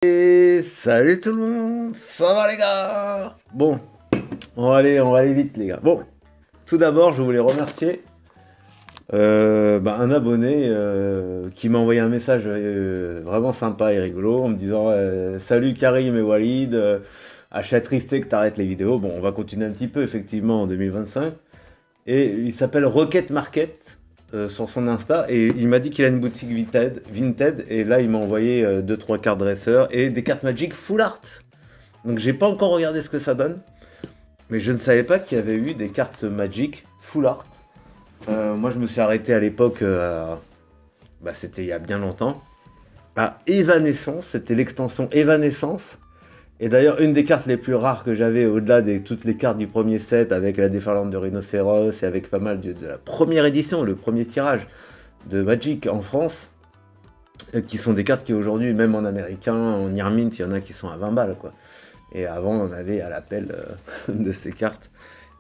Et salut tout le monde, ça va les gars? Bon, on va aller vite les gars. Bon, tout d'abord je voulais remercier un abonné qui m'a envoyé un message vraiment sympa et rigolo en me disant salut Karim et Walid, je suis attristé que t'arrêtes les vidéos. Bon, on va continuer un petit peu effectivement en 2025. Et il s'appelle Rocket Market sur son Insta et il m'a dit qu'il a une boutique Vinted et là il m'a envoyé 2-3 cartes dresseurs et des cartes Magic Full Art. Donc j'ai pas encore regardé ce que ça donne, mais je ne savais pas qu'il y avait eu des cartes Magic Full Art. Moi je me suis arrêté à l'époque, c'était il y a bien longtemps, à Evanescence, c'était l'extension Evanescence. Et d'ailleurs, une des cartes les plus rares que j'avais, au-delà de toutes les cartes du premier set, avec la déferlante de Rhinocéros et avec pas mal de la première édition, le premier tirage de Magic en France, qui sont des cartes qui aujourd'hui, même en américain, en near mint, il y en a qui sont à 20 balles, quoi. Et avant, on avait à l'appel de ces cartes.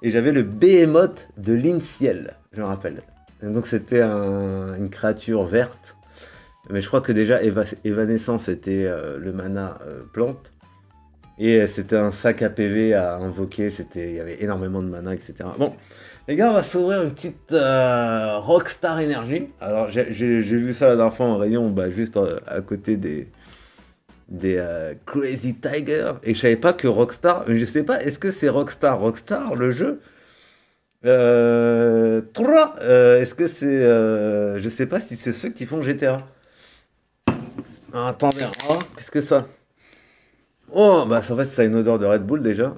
Et j'avais le Behemoth de l'Inciel, je me rappelle. Et donc c'était une créature verte. Mais je crois que déjà, Evanescence était le mana plante. Et c'était un sac à PV à invoquer, il y avait énormément de mana, etc. Bon, les gars, on va s'ouvrir une petite Rockstar Energy. Alors, j'ai vu ça la dernière fois en rayon, juste à côté des Crazy Tiger. Et je savais pas que Rockstar, je sais pas, est-ce que c'est Rockstar le jeu 3 est-ce que c'est... je sais pas si c'est ceux qui font GTA. Ah, attendez, qu'est-ce que ça? Oh, en fait, ça a une odeur de Red Bull déjà.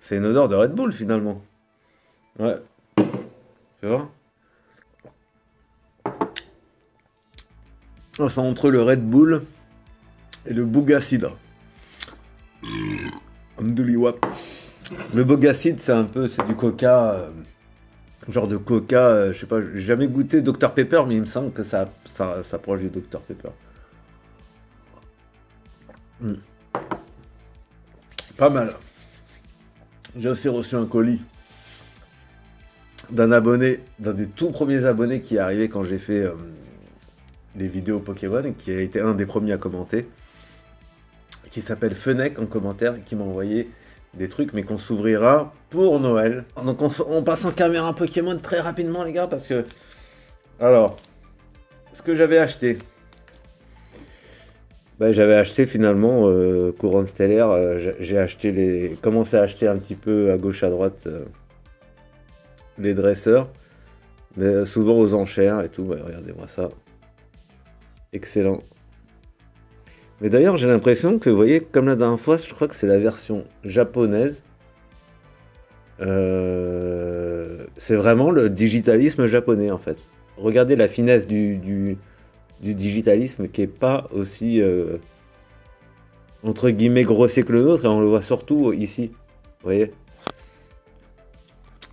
C'est une odeur de Red Bull finalement. Ouais. Tu vois? Oh, c'est entre le Red Bull et le Bugacid. Amdouliwap. Le Bugacid, c'est du coca. Genre de coca, je sais pas, j'ai jamais goûté Dr Pepper, mais il me semble que ça s'approche du Dr Pepper. Pas mal. J'ai aussi reçu un colis d'un abonné, d'un des tout premiers abonnés qui est arrivé quand j'ai fait les vidéos Pokémon, et qui a été un des premiers à commenter, qui s'appelle Fennec en commentaire, et qui m'a envoyé des trucs, mais qu'on s'ouvrira pour Noël. Donc on passe en caméra Pokémon très rapidement les gars, parce que... Alors, ce que j'avais acheté... j'avais acheté finalement Couronne Stellaire, j'ai commencé à acheter un petit peu à gauche à droite les dresseurs, mais souvent aux enchères et tout. Regardez-moi ça, excellent. Mais d'ailleurs j'ai l'impression que, vous voyez, comme la dernière fois, je crois que c'est la version japonaise. C'est vraiment le digitalisme japonais en fait. Regardez la finesse du digitalisme qui est pas aussi entre guillemets grossier que le nôtre, et on le voit surtout ici, vous voyez.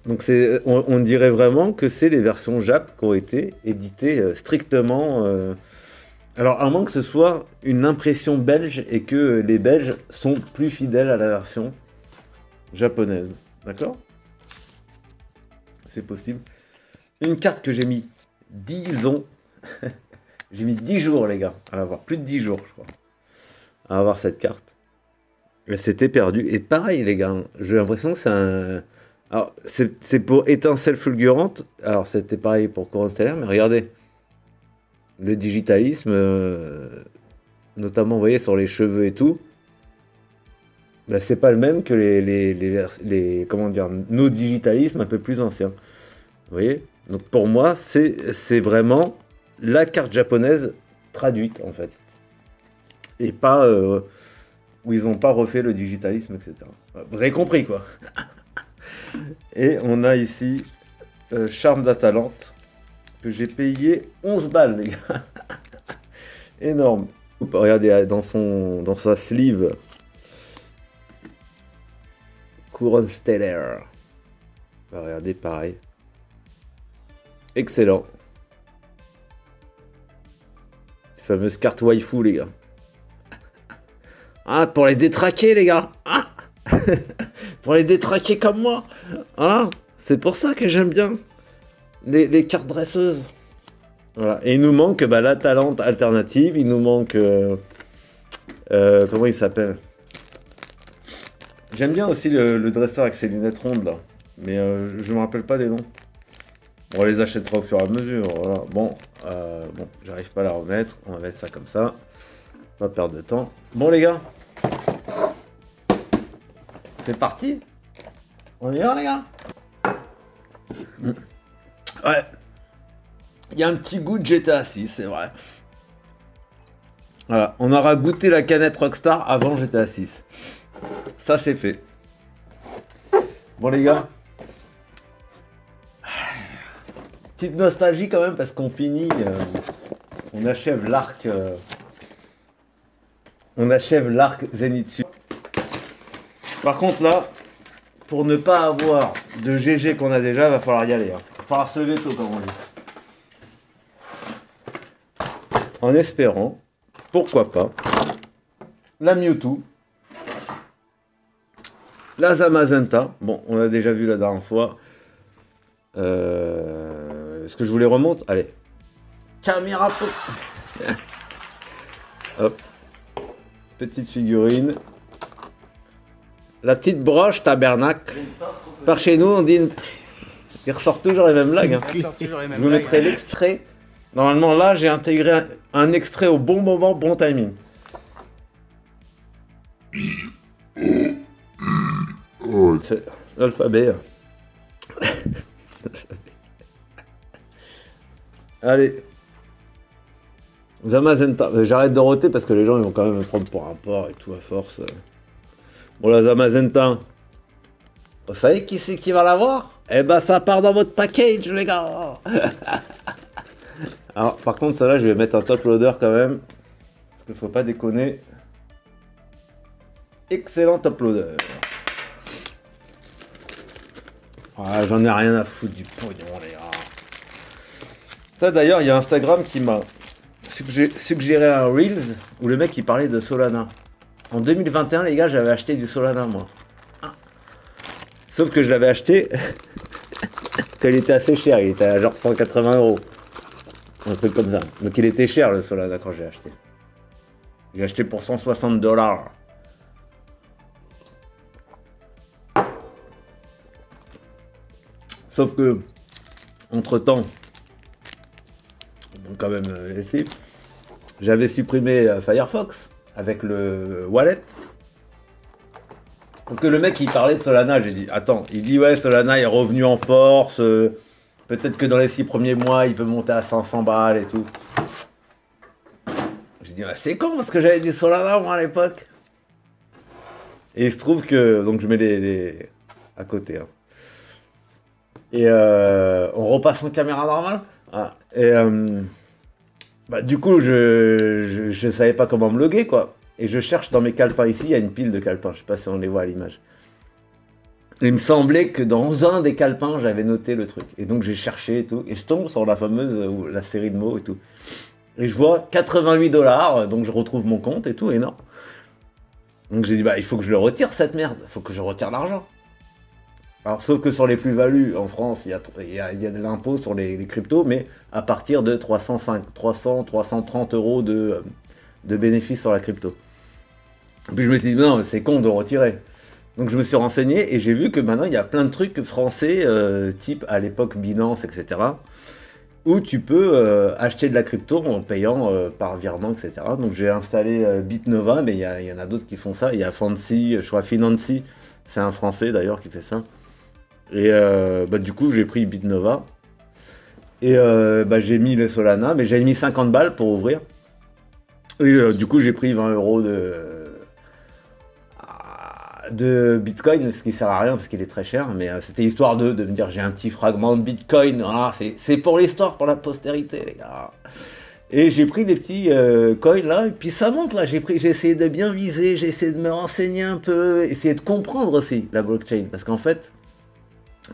Donc on dirait vraiment que c'est les versions Jap qui ont été éditées strictement alors à moins que ce soit une impression belge et que les Belges sont plus fidèles à la version japonaise, d'accord? C'est possible. Une carte que j'ai mis 10 ans. J'ai mis 10 jours, les gars, à l'avoir. Plus de 10 jours, je crois, à avoir cette carte. Mais c'était perdu. Et pareil, les gars, j'ai l'impression que c'est un... Alors, c'est pour étincelle fulgurante. Alors, c'était pareil pour Couronne Stellaire, mais regardez. Le digitalisme, notamment, vous voyez, sur les cheveux et tout, c'est pas le même que les comment dire, nos digitalismes un peu plus anciens. Vous voyez? Donc, pour moi, c'est vraiment... la carte japonaise traduite en fait, et pas où ils n'ont pas refait le digitalisme, etc. Vous avez compris quoi. Et on a ici Charme d'Atalante que j'ai payé 11 balles les gars. Énorme. Regardez dans sa sleeve Couronne Stellaire. Regardez pareil. Excellent. Fameuse carte waifu, les gars. Ah, pour les détraquer, les gars. Ah pour les détraquer comme moi. Voilà. C'est pour ça que j'aime bien les cartes dresseuses. Voilà. Et il nous manque la Talente alternative, il nous manque... comment il s'appelle? J'aime bien aussi le dresseur avec ses lunettes rondes là, mais je me rappelle pas des noms. On les achètera au fur et à mesure. Voilà. Bon, j'arrive pas à la remettre. On va mettre ça comme ça. Pas perdre de temps. Bon les gars, c'est parti. On y va les gars. Ouais. Il y a un petit goût de GTA 6, c'est vrai. Voilà, on aura goûté la canette Rockstar avant GTA 6. Ça c'est fait. Bon les gars. Petite nostalgie quand même parce qu'on finit, on achève l'arc Zenitsu. Par contre là, pour ne pas avoir de GG qu'on a déjà, il va falloir y aller. Hein. Il va falloir se lever tôt comme on dit. En espérant, pourquoi pas, la Mewtwo, la Zamazenta, bon on l'a déjà vu la dernière fois. Est-ce que je vous les remonte? Allez. Caméra. Hop. Petite figurine. La petite broche tabernacle. Par chez nous, on dit... Il ressort toujours les mêmes blagues. Hein. Je vous mettrai l'extrait. Normalement, là, j'ai intégré un extrait au bon moment, bon timing. C'est l'alphabet. Allez. Zamazenta. J'arrête de roter parce que les gens ils vont quand même me prendre pour un porc et tout à force. Bon la Zamazenta. Vous savez qui c'est qui va l'avoir? Eh ben ça part dans votre package les gars. Alors par contre celle-là je vais mettre un top loader quand même. Parce qu'il faut pas déconner. Excellent top loader. Ah, j'en ai rien à foutre du pognon les gars. Ça d'ailleurs, il y a Instagram qui m'a suggéré un Reels où le mec il parlait de Solana. En 2021, les gars, j'avais acheté du Solana moi. Ah. Sauf que je l'avais acheté quand il était assez cher, il était à genre 180 €. Un truc comme ça. Donc il était cher le Solana quand j'ai acheté. J'ai acheté pour 160 $. Sauf que, entre temps, donc quand même j'avais supprimé Firefox avec le wallet. Parce que le mec il parlait de Solana, j'ai dit attends, il dit ouais Solana est revenu en force, peut-être que dans les 6 premiers mois il peut monter à 500 balles et tout. J'ai dit ouais, c'est con parce que j'avais dit Solana moi à l'époque. Et il se trouve que, donc je mets les à côté. Hein. Et on repasse en caméra normale. Ah, et du coup, je savais pas comment me loguer, quoi. Et je cherche dans mes calepins ici, il y a une pile de calepins. Je sais pas si on les voit à l'image. Il me semblait que dans un des calepins, j'avais noté le truc. Et donc j'ai cherché et tout. Et je tombe sur la fameuse, la série de mots et tout. Et je vois 88 $, donc je retrouve mon compte et tout, et non. Donc j'ai dit, il faut que je le retire cette merde. Il faut que je retire l'argent. Alors, sauf que sur les plus-values, en France, il y a de l'impôt sur les cryptos, mais à partir de 330 € de bénéfices sur la crypto. Puis je me suis dit, non, c'est con de retirer. Donc je me suis renseigné et j'ai vu que maintenant, il y a plein de trucs français, type à l'époque Binance, etc., où tu peux acheter de la crypto en payant par virement, etc. Donc j'ai installé Bitnova, mais il y en a d'autres qui font ça. Il y a Fancy, je crois Financy, c'est un Français d'ailleurs qui fait ça. Et du coup, j'ai pris Bitnova. Et j'ai mis le Solana, mais j'avais mis 50 balles pour ouvrir. Et du coup, j'ai pris 20 € de Bitcoin, ce qui sert à rien parce qu'il est très cher. Mais c'était histoire de me dire j'ai un petit fragment de Bitcoin. Voilà, c'est pour l'histoire, pour la postérité, les gars. Et j'ai pris des petits coins là, et puis ça monte là. J'ai essayé de bien viser, j'ai essayé de me renseigner un peu, essayer de comprendre aussi la blockchain. Parce qu'en fait,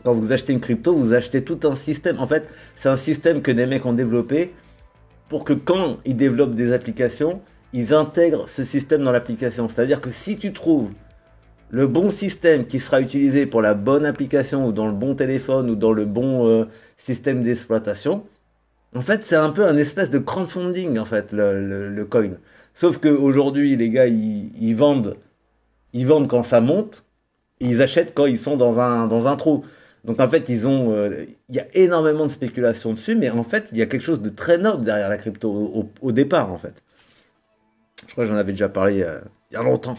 quand vous achetez une crypto, vous achetez tout un système. En fait, c'est un système que des mecs ont développé pour que quand ils développent des applications, ils intègrent ce système dans l'application. C'est-à-dire que si tu trouves le bon système qui sera utilisé pour la bonne application ou dans le bon téléphone ou dans le bon système d'exploitation, En fait, c'est un peu un espèce de crowdfunding, en fait, le coin. Sauf qu'aujourd'hui, les gars, ils vendent quand ça monte, et ils achètent quand ils sont dans un trou. Donc en fait, il y a énormément de spéculation dessus, mais en fait, il y a quelque chose de très noble derrière la crypto au départ, en fait. Je crois que j'en avais déjà parlé il y a longtemps.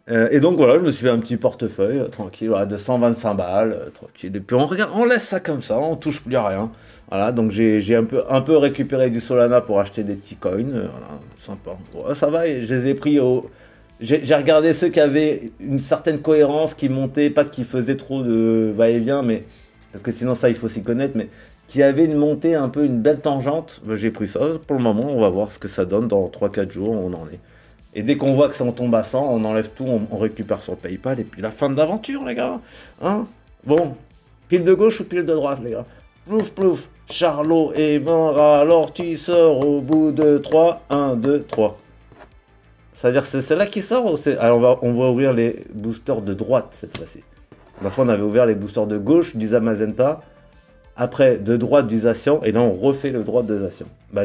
Et donc voilà, je me suis fait un petit portefeuille tranquille, voilà, de 125 balles, tranquille. Et puis on regarde, on laisse ça comme ça, on touche plus à rien. Voilà, donc j'ai un peu récupéré du Solana pour acheter des petits coins. Voilà, sympa. Ouais, ça va, et je les ai pris au. J'ai regardé ceux qui avaient une certaine cohérence, qui montaient, pas qui faisaient trop de va-et-vient, mais. Parce que sinon, ça, il faut s'y connaître, mais qui avaient une montée un peu, une belle tangente. Ben, j'ai pris ça. Pour le moment, on va voir ce que ça donne dans 3 4 jours, on en est. Et dès qu'on voit que ça en tombe à 100, on enlève tout, on récupère sur PayPal, et puis la fin de l'aventure, les gars. Hein? Bon, pile de gauche ou pile de droite, les gars? Plouf, plouf. Charlot est mort, alors tu sors au bout de 3. 1, 2, 3. C'est-à-dire que c'est celle-là qui sort ou c'est... Alors on va ouvrir les boosters de droite cette fois-ci. La fois on avait ouvert les boosters de gauche du Zamazenta, après de droite du Zacian, et là on refait le droit de Zacian. Bah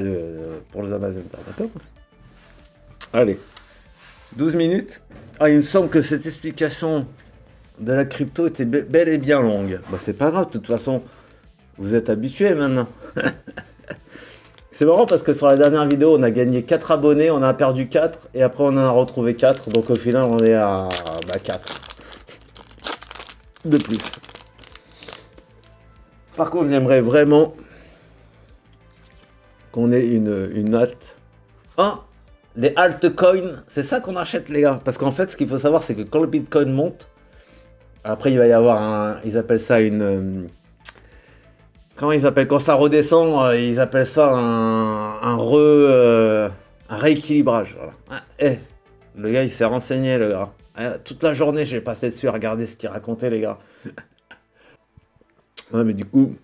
pour le Zamazenta, d'accord? Allez, 12 minutes. Ah, il me semble que cette explication de la crypto était bel et bien longue. Bah c'est pas grave, de toute façon, vous êtes habitués maintenant. C'est marrant parce que sur la dernière vidéo, on a gagné 4 abonnés, on a perdu 4, et après on en a retrouvé 4, donc au final on est à 4 de plus. Par contre, j'aimerais vraiment qu'on ait une alt. Ah, les altcoins, c'est ça qu'on achète, les gars. Parce qu'en fait, ce qu'il faut savoir, c'est que quand le Bitcoin monte, après il va y avoir ils appellent ça une... Comment ils appellent quand ça redescend, ils appellent ça un rééquilibrage. Voilà. Ah, le gars, il s'est renseigné, le gars. Toute la journée, j'ai passé dessus à regarder ce qu'il racontait, les gars. Ouais, mais du coup,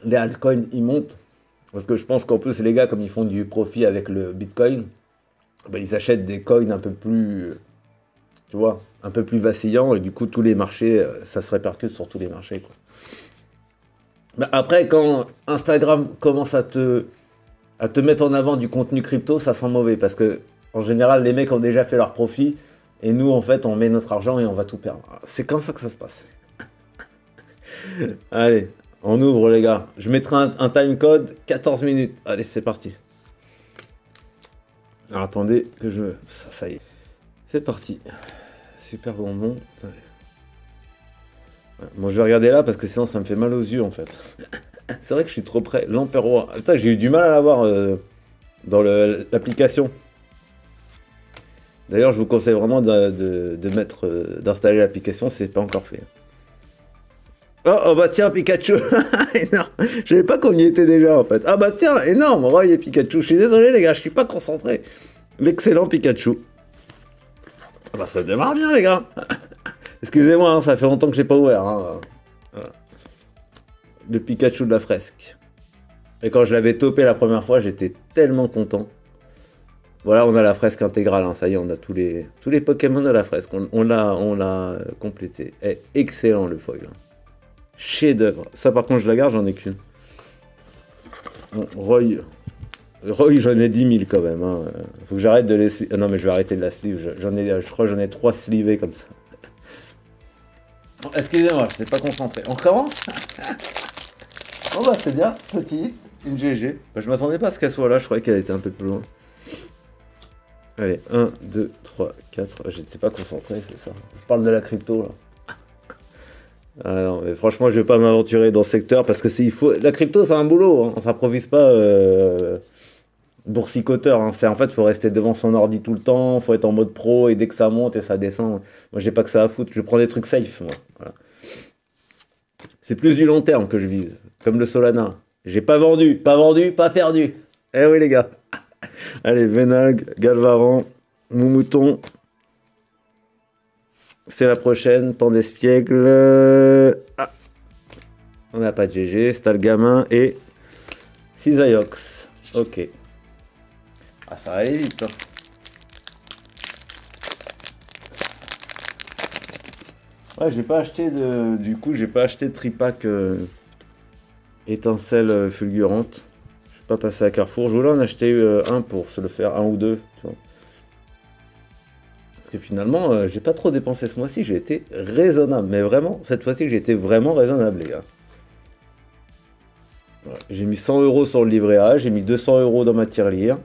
les altcoins, ils montent. Parce que je pense qu'en plus, les gars, comme ils font du profit avec le Bitcoin, ben, ils achètent des coins un peu plus, tu vois, un peu plus vacillants. Et du coup, tous les marchés, ça se répercute sur tous les marchés, quoi. Bah après, quand Instagram commence à te mettre en avant du contenu crypto, ça sent mauvais. Parce que, en général, les mecs ont déjà fait leur profit. Et nous, en fait, on met notre argent et on va tout perdre. C'est comme ça que ça se passe. Allez, on ouvre, les gars. Je mettrai un time code, 14 minutes. Allez, c'est parti. Alors, attendez que je... Ça y est. C'est parti. Super bonbon. Bon, je vais regarder là parce que sinon ça me fait mal aux yeux en fait. C'est vrai que je suis trop près. L'Emperor. Putain, j'ai eu du mal à l'avoir dans l'application. D'ailleurs, je vous conseille vraiment d'installer l'application si c'est pas encore fait. Oh bah tiens, Pikachu. Énorme. Je savais pas qu'on y était déjà en fait. Ah bah tiens, énorme. Oh, il y a Pikachu. Je suis désolé les gars, je suis pas concentré. L'excellent Pikachu. Ah bah ça démarre bien les gars. Excusez-moi, hein, ça fait longtemps que j'ai pas ouvert. Hein. Voilà. Le Pikachu de la fresque. Et quand je l'avais topé la première fois, j'étais tellement content. Voilà, on a la fresque intégrale. Hein, ça y est, on a tous les Pokémon de la fresque. On l'a complété. Eh, excellent le foil. Hein. Chef-d'œuvre. Ça, par contre, je la garde, j'en ai qu'une. Bon, Roy, j'en ai 10 000 quand même. Hein. Faut que j'arrête de les... Non, mais je vais arrêter de la sleeve. Je crois que j'en ai 3 slivés comme ça. Excusez-moi, je n'étais pas concentré. On commence. Oh bah c'est bien, petite, une GG. Bah, je m'attendais pas à ce qu'elle soit là, je croyais qu'elle était un peu plus loin. Allez, 1, 2, 3, 4. Je n'étais pas concentré, c'est ça. Je parle de la crypto là. Ah non, mais franchement, je vais pas m'aventurer dans ce secteur parce que la crypto, c'est un boulot. Hein. On s'improvise pas boursicoteur. Hein. En fait, il faut rester devant son ordi tout le temps. Il faut être en mode pro et dès que ça monte et ça descend. Moi, j'ai pas que ça à foutre. Je prends des trucs safe. Moi. Voilà. C'est plus du long terme que je vise. Comme le Solana. J'ai pas vendu, pas perdu. Eh oui, les gars. Allez, Venag, Galvaran, Moumouton. C'est la prochaine, Pandespiègle. Ah. On n'a pas de GG, Stalgamin et Cisaiox. Ok. Ah, ça va aller vite. Hein. Ouais, j'ai pas acheté de... Du coup, j'ai pas acheté de tripack étincelle fulgurante. Pas passer à Carrefour. Je voulais en acheter un pour se le faire, un ou deux. Tu vois. Parce que finalement, j'ai pas trop dépensé ce mois-ci. J'ai été raisonnable. Mais vraiment, cette fois-ci, j'ai été vraiment raisonnable, les gars. Ouais, j'ai mis 100 € sur le livret A. J'ai mis 200 € dans ma tirelire.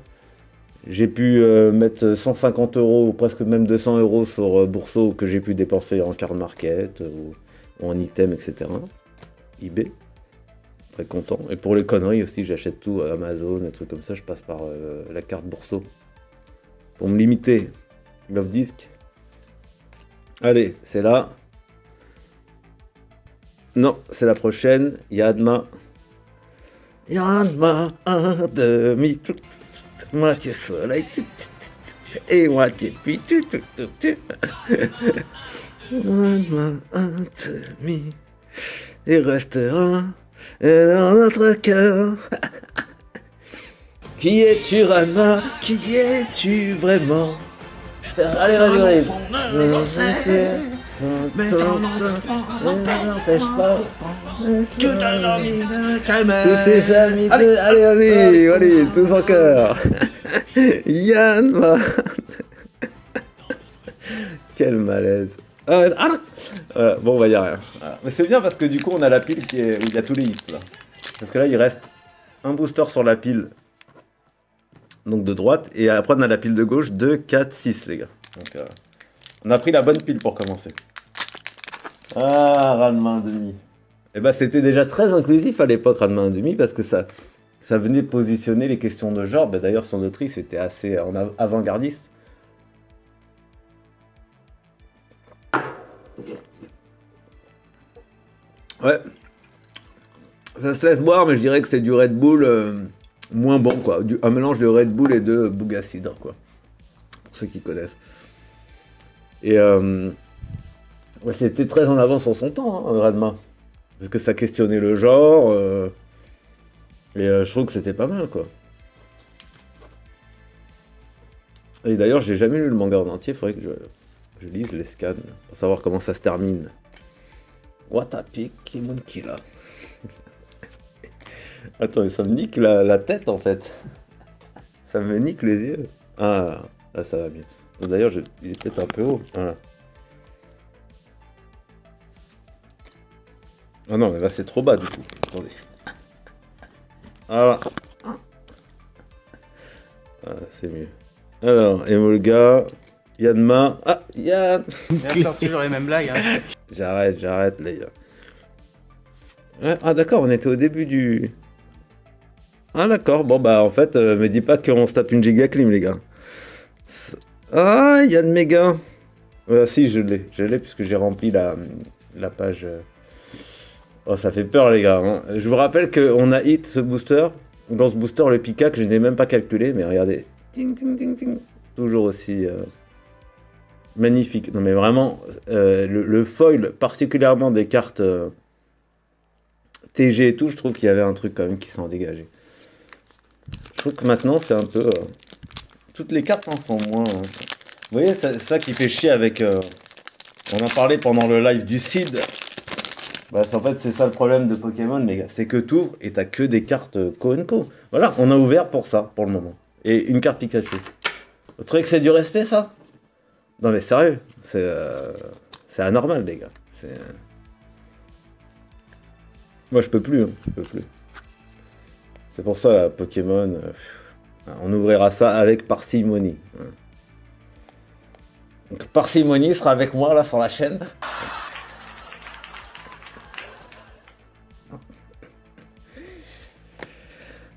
J'ai pu mettre 150 € ou presque même 200 € sur Bourseau que j'ai pu dépenser en card market ou en item, etc. eBay. Très content. Et pour les conneries aussi, j'achète tout à Amazon, des trucs comme ça. Je passe par la carte Bourseau. Pour me limiter. Love Disc. Allez, c'est là. Non, c'est la prochaine. Yadma. Yadma, un demi. Moitié soleil. Et moitié pluie. Yadma, un demi. Il restera dans notre cœur. Qui es-tu, Ranma? Qui es-tu vraiment? Allez, vas-y, n'empêche pas. Tous tes amis de... Allez, vas-y, allez, tous en cœur. Yann, quel malaise. Bon, bah, y a rien. Voilà. Mais c'est bien parce que du coup, on a la pile où il y a tous les hits, là. Parce que là, il reste un booster sur la pile. Donc de droite, et après on a la pile de gauche, 2, 4, 6 les gars. Donc on a pris la bonne pile pour commencer. Ah, Ranma 1,5. Et bah c'était déjà très inclusif à l'époque, Ranma 1,5, parce que ça venait positionner les questions de genre. Bah, d'ailleurs son autrice était assez avant-gardiste. Ouais. Ça se laisse boire, mais je dirais que c'est du Red Bull... moins bon, quoi. Un mélange de Red Bull et de Bougassidre, quoi. Pour ceux qui connaissent. Et ouais, c'était très en avance sur son temps, hein, Ranma. Parce que ça questionnait le genre. Et je trouve que c'était pas mal, quoi. Et d'ailleurs, j'ai jamais lu le manga en entier. Il faudrait que je lise les scans pour savoir comment ça se termine. Watapi Kimonkila. Attends, ça me nique la tête en fait. Ça me nique les yeux. Ah, là ça va mieux. D'ailleurs, il est peut-être un peu haut. Voilà. Ah non, mais là c'est trop bas du coup. Attendez. Voilà. Ah, c'est mieux. Alors, Emolga, Yanma. Ah, Yann. Bien sûr, toujours les mêmes blagues. Hein. J'arrête les gars. Ouais, ah d'accord, on était au début du... Ah d'accord, bon bah en fait, me dis pas qu'on se tape une giga clim les gars. Ah, Yann Méga. Si, je l'ai puisque j'ai rempli la page. Oh, ça fait peur les gars. Hein. Je vous rappelle qu'on a hit ce booster. Dans ce booster, le Pika que je n'ai même pas calculé, mais regardez. Ting, ting, ting, ting. Toujours aussi magnifique. Non mais vraiment, le foil, particulièrement des cartes TG et tout, je trouve qu'il y avait un truc quand même qui s'en dégageait. Je trouve que maintenant, c'est un peu... toutes les cartes en sont moins... Vous voyez, c'est ça qui fait chier avec... on en parlait pendant le live du Cid. Bah, en fait, c'est ça le problème de Pokémon, les gars. C'est que t'ouvres et t'as que des cartes Co. Voilà, on a ouvert pour ça, pour le moment. Et une carte Pikachu. Vous trouvez que c'est du respect, ça? Non, mais sérieux. C'est anormal, les gars. Moi, je peux plus. Hein. Je peux plus. C'est pour ça, là, Pokémon, on ouvrira ça avec parcimonie. Donc, parcimonie sera avec moi, là, sur la chaîne.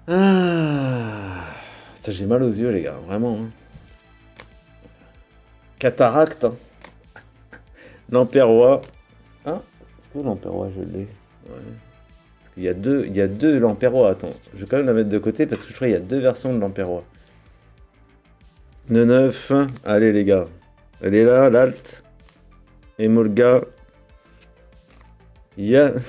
Ah, j'ai mal aux yeux, les gars, vraiment. Hein. Cataracte. Hein. Lamperrois. Hein? Est-ce que Lamperrois, je l'ai? Ouais. Il y a deux Lamperrois, attends. Je vais quand même la mettre de côté parce que je crois qu'il y a deux versions de Lamperrois. 9. Allez les gars. Elle est là, l'alt. Emolga. Yann.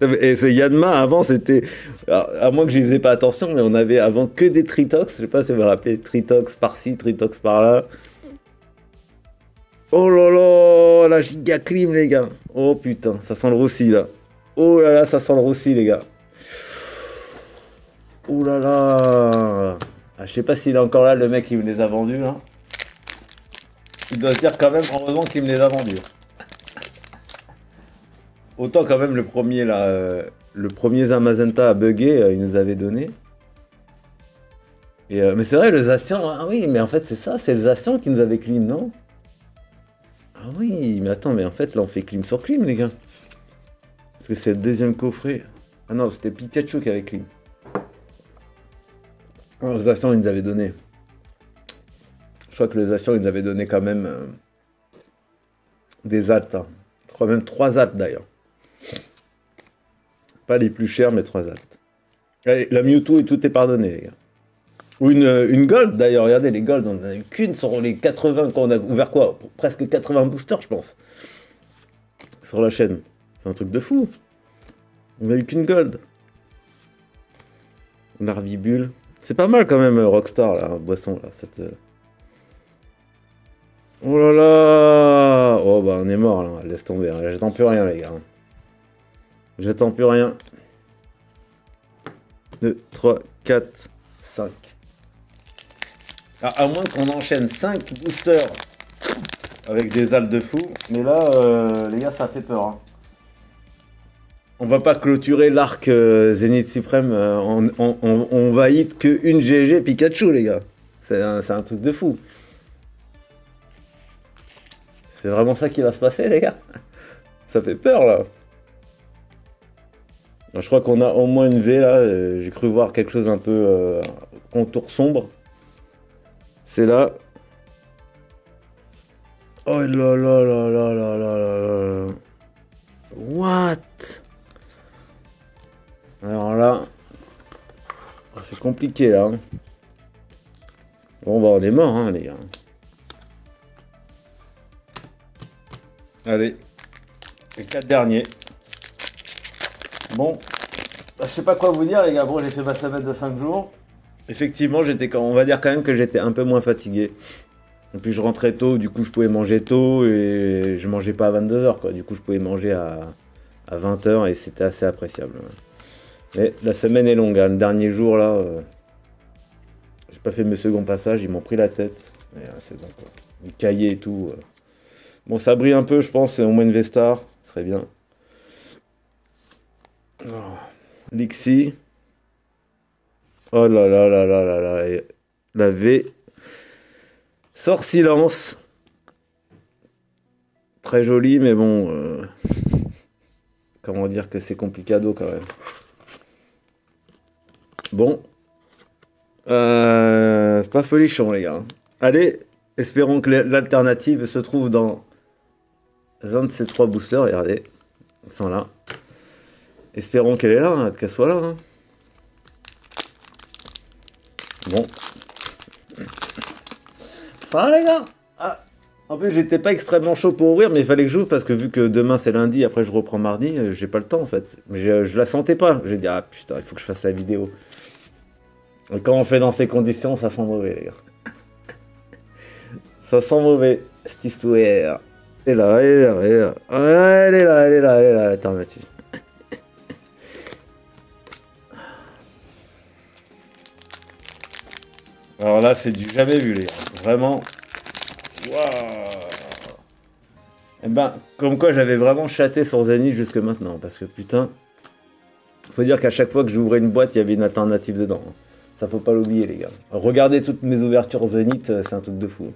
Et c'est Yanma, avant c'était... À moins que je faisais pas attention, mais on avait avant que des Tritox. Je sais pas si vous vous rappelez. Tritox par-ci, Tritox par-là. Oh là là, la giga clim les gars. Oh putain, ça sent le roussi là. Oh là là, ça sent le roussi, les gars. Ouh là là. Ah, je sais pas s'il est encore là, le mec qui me les a vendus là. Il doit se dire quand même, heureusement qu'il me les a vendus. Autant quand même le premier là, le premier Zamazenta à bugger, il nous avait donné. Et, mais c'est vrai, le Zacian, ah oui, mais en fait c'est ça, c'est le Zacian qui nous avait clim, non? Ah oui, mais attends, mais en fait là on fait clim sur clim les gars. Parce que c'est le deuxième coffret. Ah non, c'était Pikachu qui avait clim. Oh, le Zacian il nous avait donné. Je crois que le Zacian il nous avait donné quand même des altes. Hein. Je crois même 3 altes d'ailleurs. Pas les plus chers, mais 3 altes. Allez, la Mewtwo et tout est pardonné, les gars. Ou une Gold, d'ailleurs. Regardez, les Gold, on n'en a eu qu'une sur les 80 qu'on a ouvert, quoi? Presque 80 boosters, je pense. Sur la chaîne. C'est un truc de fou. On n'a eu qu'une Gold. Larvibule. C'est pas mal, quand même, Rockstar, là, boisson, là. Cette... Oh là là. Oh, bah, on est mort, là. Laisse tomber. Hein. J'attends plus rien, les gars. J'attends plus rien. 2, 3, 4, 5. À moins qu'on enchaîne 5 boosters avec des ailes de fou. Mais là, les gars, ça fait peur. Hein. On va pas clôturer l'arc Zénith Suprême. On va hit que une GG Pikachu, les gars. C'est un truc de fou. C'est vraiment ça qui va se passer, les gars. Ça fait peur, là. Je crois qu'on a au moins une V là, j'ai cru voir quelque chose un peu contour sombre. C'est là. Oh là là là là là là là. What? Alors là, oh, c'est compliqué là. Hein. Bon bah on est mort hein les gars. Allez, les 4 derniers. Bon, bah, je sais pas quoi vous dire les gars, bon j'ai fait ma semaine de 5 jours. Effectivement on va dire quand même que j'étais un peu moins fatigué. Et puis je rentrais tôt, du coup je pouvais manger tôt et je mangeais pas à 22h quoi. Du coup je pouvais manger à 20h et c'était assez appréciable. Mais la semaine est longue, hein. Le dernier jour là, j'ai pas fait mes seconds passages, ils m'ont pris la tête. Et, c'est bon quoi. Les cahiers et tout. Bon ça brille un peu je pense, c'est au moins une Vestar, ce serait bien. Oh. Lixi. Oh là là là là là là. Et la V. Sort silence. Très joli, mais bon. Comment dire que c'est complicado quand même. Bon. Pas folichon, les gars. Allez, espérons que l'alternative se trouve dans un de ces 3 boosters. Regardez, ils sont là. Espérons qu'elle est là, hein, qu'elle soit là. Hein. Bon. Ça va les gars ah. En plus j'étais pas extrêmement chaud pour ouvrir mais il fallait que j'ouvre parce que vu que demain c'est lundi, après je reprends mardi, j'ai pas le temps en fait. Mais je la sentais pas. J'ai dit ah putain il faut que je fasse la vidéo. Et quand on fait dans ces conditions ça sent mauvais les gars. Ça sent mauvais cette histoire. Elle est là, elle est là, elle est là. Elle est là, elle est là, elle est là l'alternative. Alors là, c'est du jamais vu, les gars. Vraiment. Waouh. Eh ben, comme quoi j'avais vraiment chaté sur Zenith jusque maintenant. Parce que putain. Faut dire qu'à chaque fois que j'ouvrais une boîte, il y avait une alternative dedans. Ça faut pas l'oublier, les gars. Regardez toutes mes ouvertures Zenith, c'est un truc de fou.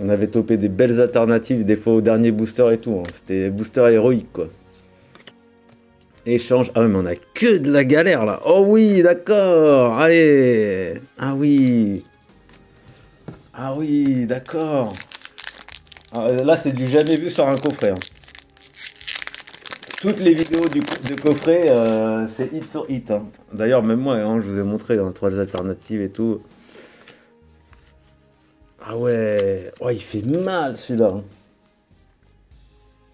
On avait topé des belles alternatives, des fois au dernier booster et tout. Hein. C'était booster héroïque, quoi. Échange. Ah ouais, mais on a que de la galère là. Oh oui, d'accord. Allez. Ah oui. Ah oui, d'accord. Ah, là, c'est du jamais vu sur un coffret. Hein. Toutes les vidéos de coffret, c'est hit sur hit. Hein. D'ailleurs, même moi, hein, je vous ai montré dans 3 alternatives et tout. Ah ouais. Oh, il fait mal celui-là. Hein.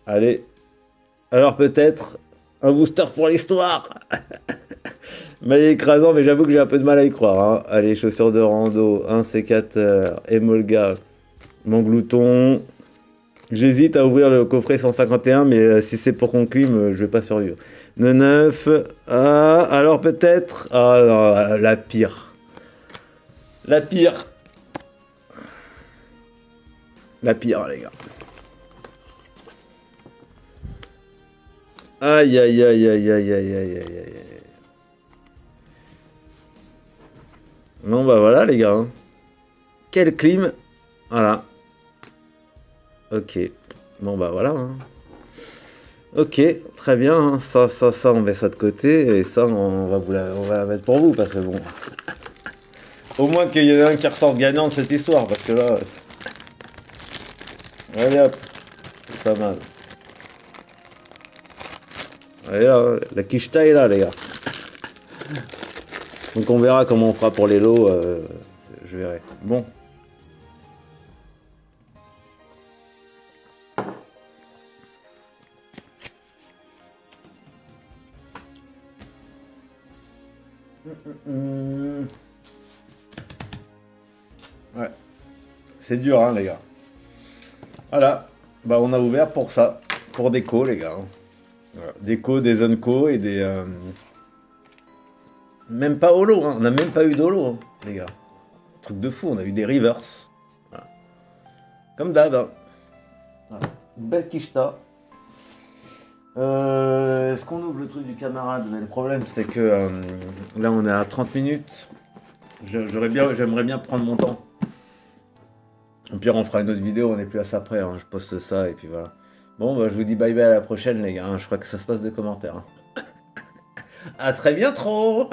Allez. Alors peut-être... un booster pour l'histoire. Maillet écrasant, mais j'avoue que j'ai un peu de mal à y croire. Hein. Allez, chaussures de rando, un sécateur, Emolga, Manglouton. J'hésite à ouvrir le coffret 151, mais si c'est pour qu'on clim, je vais pas survivre. de neuf. Ah, alors peut-être. Ah non, la pire. La pire. La pire, les gars. Aïe, aïe, aïe, aïe, aïe, aïe, aïe, aïe, aïe. Bon, bah voilà, les gars. Quel clim. Voilà. Ok. Bon, bah voilà. Ok, très bien. Ça, on met ça de côté. Et ça, on va la mettre pour vous. Parce que bon. Au moins qu'il y en ait un qui ressorte gagnant de cette histoire. Parce que là. Allez hop. C'est pas mal. Allez là, la quicheta est là, les gars. Donc on verra comment on fera pour les lots. Je verrai. Bon. Ouais. C'est dur, hein, les gars. Voilà. Bah, on a ouvert pour ça. Pour déco, les gars. Voilà. Déco, des Unco et des... Même pas holo, hein. On n'a même pas eu d'holo, hein, les gars. Truc de fou, on a eu des reverse. Voilà. Comme d'hab. Hein. Voilà. Une belle quicheta. Est-ce qu'on ouvre le truc du camarade? Mais le problème, c'est que là, on est à 30 minutes. J'aimerais bien prendre mon temps. Au pire, on fera une autre vidéo, on est plus à ça près. Hein. Je poste ça et puis voilà. Bon, bah, je vous dis bye bye à la prochaine, les gars. Je crois que ça se passe de commentaires. Hein. À très bientôt.